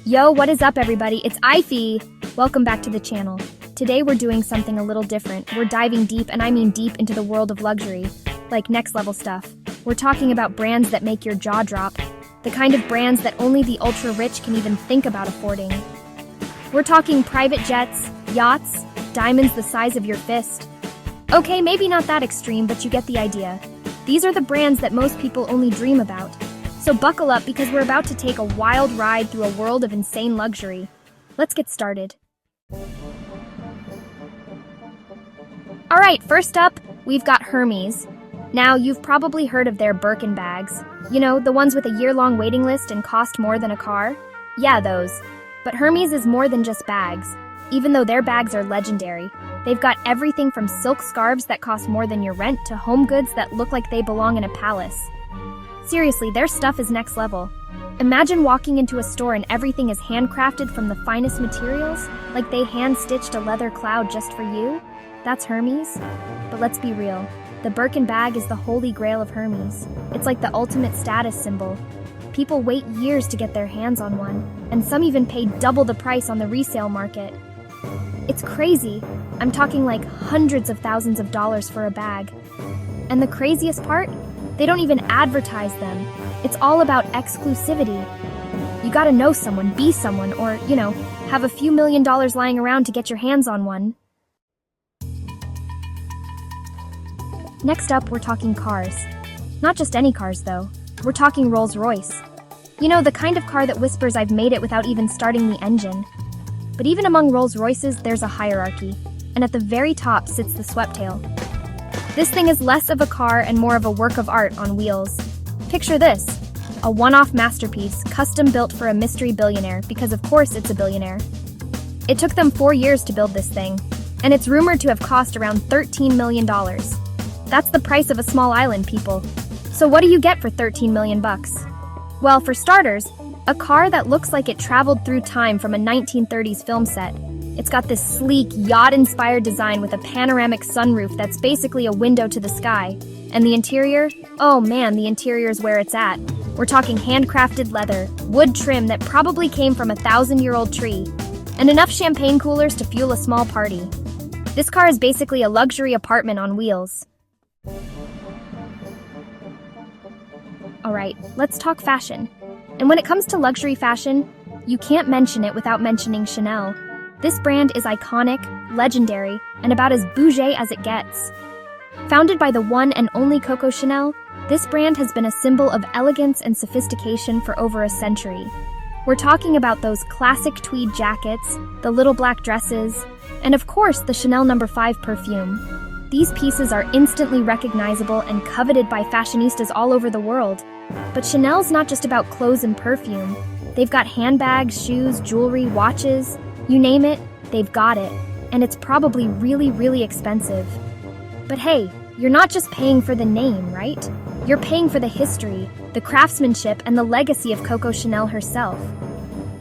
Yo, what is up everybody? It's Ify! Welcome back to the channel. Today we're doing something a little different. We're diving deep, and I mean deep, into the world of luxury. Like next level stuff. We're talking about brands that make your jaw drop. The kind of brands that only the ultra rich can even think about affording. We're talking private jets, yachts, diamonds the size of your fist. Okay, maybe not that extreme, but you get the idea. These are the brands that most people only dream about. So buckle up because we're about to take a wild ride through a world of insane luxury. Let's get started. Alright, first up, we've got Hermes. Now, you've probably heard of their Birkin bags. You know, the ones with a year-long waiting list and cost more than a car? Yeah, those. But Hermes is more than just bags. Even though their bags are legendary, they've got everything from silk scarves that cost more than your rent to home goods that look like they belong in a palace. Seriously, their stuff is next level. Imagine walking into a store and everything is handcrafted from the finest materials, like they hand-stitched a leather cloud just for you. That's Hermes. But let's be real. The Birkin bag is the holy grail of Hermes. It's like the ultimate status symbol. People wait years to get their hands on one, and some even pay double the price on the resale market. It's crazy. I'm talking like hundreds of thousands of dollars for a bag. And the craziest part? They don't even advertise them. It's all about exclusivity. You gotta know someone, be someone, or, have a few $1 million lying around to get your hands on one. Next up, we're talking cars. Not just any cars, though. We're talking Rolls-Royce. You know, the kind of car that whispers I've made it without even starting the engine. But even among Rolls-Royces, there's a hierarchy. And at the very top sits the Sweptail. This thing is less of a car and more of a work of art on wheels. Picture this, a one-off masterpiece, custom built for a mystery billionaire, because of course it's a billionaire. It took them 4 years to build this thing, and it's rumored to have cost around $13 million. That's the price of a small island, people. So what do you get for 13 million bucks? Well, for starters, a car that looks like it traveled through time from a 1930s film set. It's got this sleek, yacht-inspired design with a panoramic sunroof that's basically a window to the sky. And the interior? Oh man, the interior's where it's at. We're talking handcrafted leather, wood trim that probably came from a 1,000-year-old tree, and enough champagne coolers to fuel a small party. This car is basically a luxury apartment on wheels. Alright, let's talk fashion. And when it comes to luxury fashion, you can't mention it without mentioning Chanel. This brand is iconic, legendary, and about as bougie as it gets. Founded by the one and only Coco Chanel, this brand has been a symbol of elegance and sophistication for over a century. We're talking about those classic tweed jackets, the little black dresses, and of course the Chanel No. 5 perfume. These pieces are instantly recognizable and coveted by fashionistas all over the world. But Chanel's not just about clothes and perfume. They've got handbags, shoes, jewelry, watches. You name it, they've got it. And it's probably really, really expensive. But hey, you're not just paying for the name, right? You're paying for the history, the craftsmanship, and the legacy of Coco Chanel herself.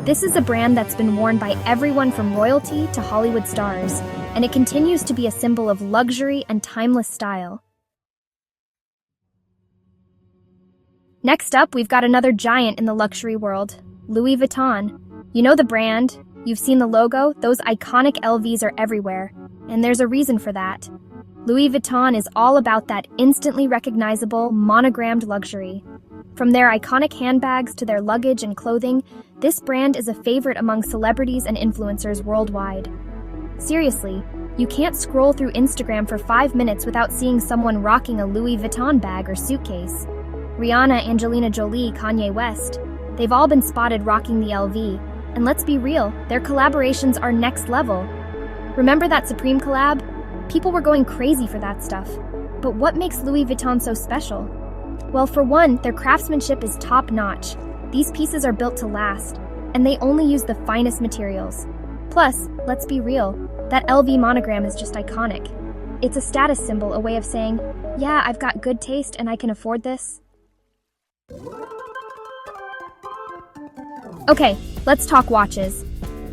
This is a brand that's been worn by everyone from royalty to Hollywood stars, and it continues to be a symbol of luxury and timeless style. Next up, we've got another giant in the luxury world, Louis Vuitton. You know the brand, you've seen the logo, those iconic LVs are everywhere, and there's a reason for that. Louis Vuitton is all about that instantly recognizable, monogrammed luxury. From their iconic handbags to their luggage and clothing, this brand is a favorite among celebrities and influencers worldwide. Seriously, you can't scroll through Instagram for 5 minutes without seeing someone rocking a Louis Vuitton bag or suitcase. Rihanna, Angelina Jolie, Kanye West, they've all been spotted rocking the LV. And let's be real, their collaborations are next level. Remember that Supreme collab? People were going crazy for that stuff. But what makes Louis Vuitton so special? Well, for one, their craftsmanship is top-notch. These pieces are built to last, and they only use the finest materials. Plus, let's be real, that LV monogram is just iconic. It's a status symbol, a way of saying, yeah, I've got good taste and I can afford this. Okay, let's talk watches.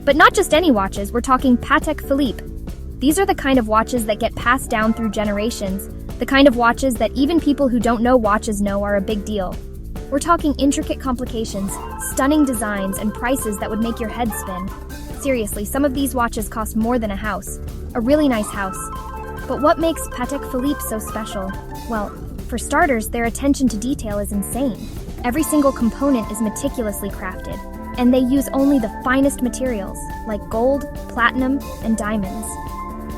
But not just any watches, we're talking Patek Philippe. These are the kind of watches that get passed down through generations, the kind of watches that even people who don't know watches know are a big deal. We're talking intricate complications, stunning designs, and prices that would make your head spin. Seriously, some of these watches cost more than a house. A really nice house. But what makes Patek Philippe so special? Well, for starters, their attention to detail is insane. Every single component is meticulously crafted, and they use only the finest materials, like gold, platinum, and diamonds.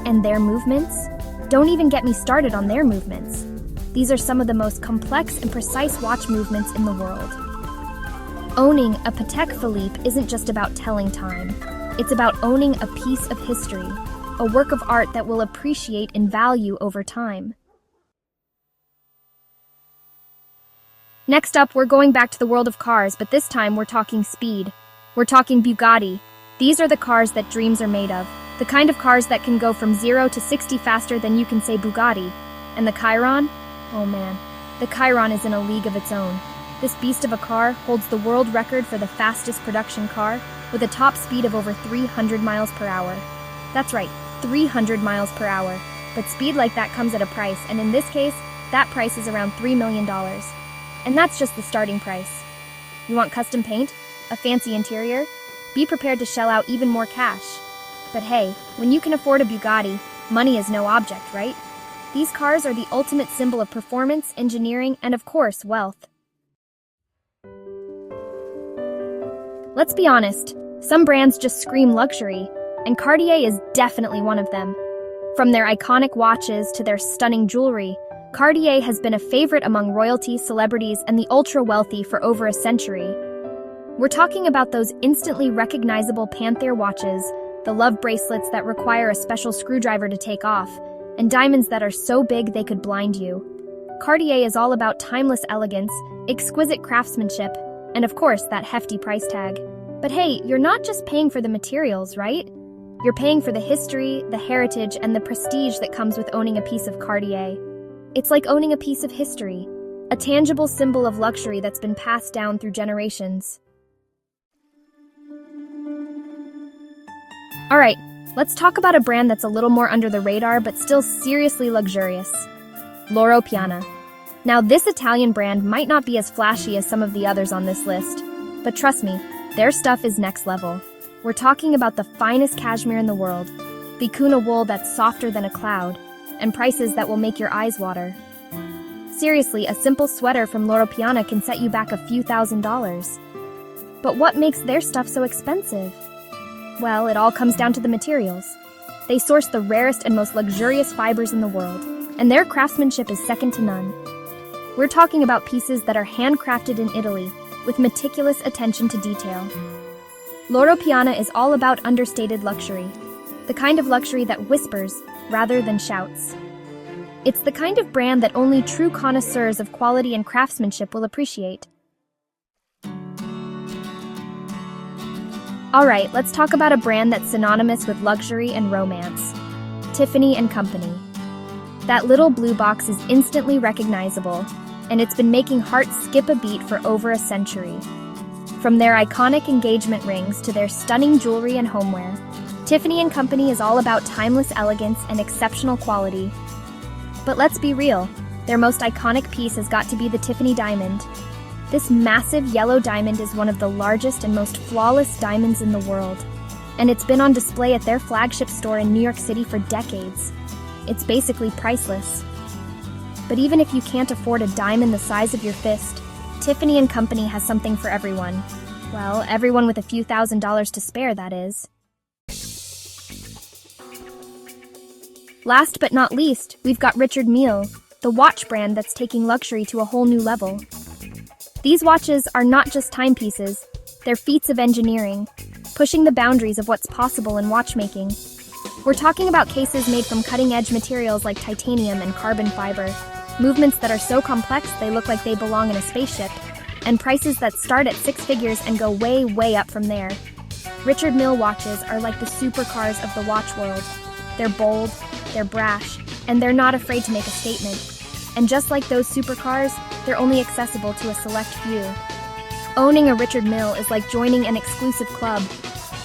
And their movements? Don't even get me started on their movements. These are some of the most complex and precise watch movements in the world. Owning a Patek Philippe isn't just about telling time. It's about owning a piece of history, a work of art that will appreciate in value over time. Next up, we're going back to the world of cars, but this time we're talking speed. We're talking Bugatti. These are the cars that dreams are made of. The kind of cars that can go from 0 to 60 faster than you can say Bugatti. And the Chiron? Oh man, the Chiron is in a league of its own. This beast of a car holds the world record for the fastest production car with a top speed of over 300 miles per hour. That's right, 300 miles per hour. But speed like that comes at a price, and in this case, that price is around $3 million. And that's just the starting price. You want custom paint? A fancy interior? Be prepared to shell out even more cash. But hey, when you can afford a Bugatti, money is no object, right? These cars are the ultimate symbol of performance, engineering, and of course, wealth. Let's be honest, some brands just scream luxury, and Cartier is definitely one of them. From their iconic watches to their stunning jewelry, Cartier has been a favorite among royalty, celebrities, and the ultra-wealthy for over a century. We're talking about those instantly recognizable Panthère watches, the love bracelets that require a special screwdriver to take off, and diamonds that are so big they could blind you. Cartier is all about timeless elegance, exquisite craftsmanship, and of course, that hefty price tag. But hey, you're not just paying for the materials, right? You're paying for the history, the heritage, and the prestige that comes with owning a piece of Cartier. It's like owning a piece of history, a tangible symbol of luxury that's been passed down through generations. All right, let's talk about a brand that's a little more under the radar but still seriously luxurious. Loro Piana. Now, this Italian brand might not be as flashy as some of the others on this list, but trust me, their stuff is next level. We're talking about the finest cashmere in the world, Vicuna wool that's softer than a cloud, and prices that will make your eyes water. Seriously, a simple sweater from Loro Piana can set you back a few $1,000s. But what makes their stuff so expensive? Well, it all comes down to the materials. They source the rarest and most luxurious fibers in the world, and their craftsmanship is second to none. We're talking about pieces that are handcrafted in Italy, with meticulous attention to detail. Loro Piana is all about understated luxury, the kind of luxury that whispers rather than shouts. It's the kind of brand that only true connoisseurs of quality and craftsmanship will appreciate. All right, let's talk about a brand that's synonymous with luxury and romance. Tiffany & Company. That little blue box is instantly recognizable, and it's been making hearts skip a beat for over a century. From their iconic engagement rings to their stunning jewelry and homeware, Tiffany & Company is all about timeless elegance and exceptional quality. But let's be real, their most iconic piece has got to be the Tiffany diamond. This massive yellow diamond is one of the largest and most flawless diamonds in the world, and it's been on display at their flagship store in New York City for decades. It's basically priceless. But even if you can't afford a diamond the size of your fist, Tiffany & Company has something for everyone. Well, everyone with a few $1,000s to spare, that is. Last but not least, we've got Richard Mille, the watch brand that's taking luxury to a whole new level. These watches are not just timepieces, they're feats of engineering, pushing the boundaries of what's possible in watchmaking. We're talking about cases made from cutting-edge materials like titanium and carbon fiber, movements that are so complex they look like they belong in a spaceship, and prices that start at 6 figures and go way, way up from there. Richard Mille watches are like the supercars of the watch world. They're bold, they're brash, and they're not afraid to make a statement. And just like those supercars, they're only accessible to a select few. Owning a Richard Mille is like joining an exclusive club,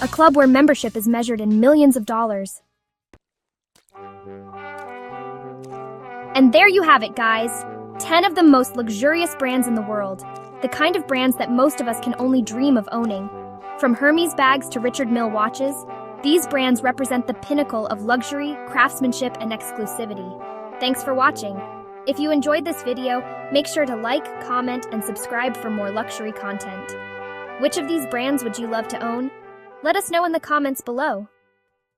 a club where membership is measured in millions of dollars. And there you have it, guys. 10 of the most luxurious brands in the world. The kind of brands that most of us can only dream of owning. From Hermes bags to Richard Mille watches, these brands represent the pinnacle of luxury, craftsmanship, and exclusivity. Thanks for watching. If you enjoyed this video, make sure to like, comment, and subscribe for more luxury content. Which of these brands would you love to own? Let us know in the comments below.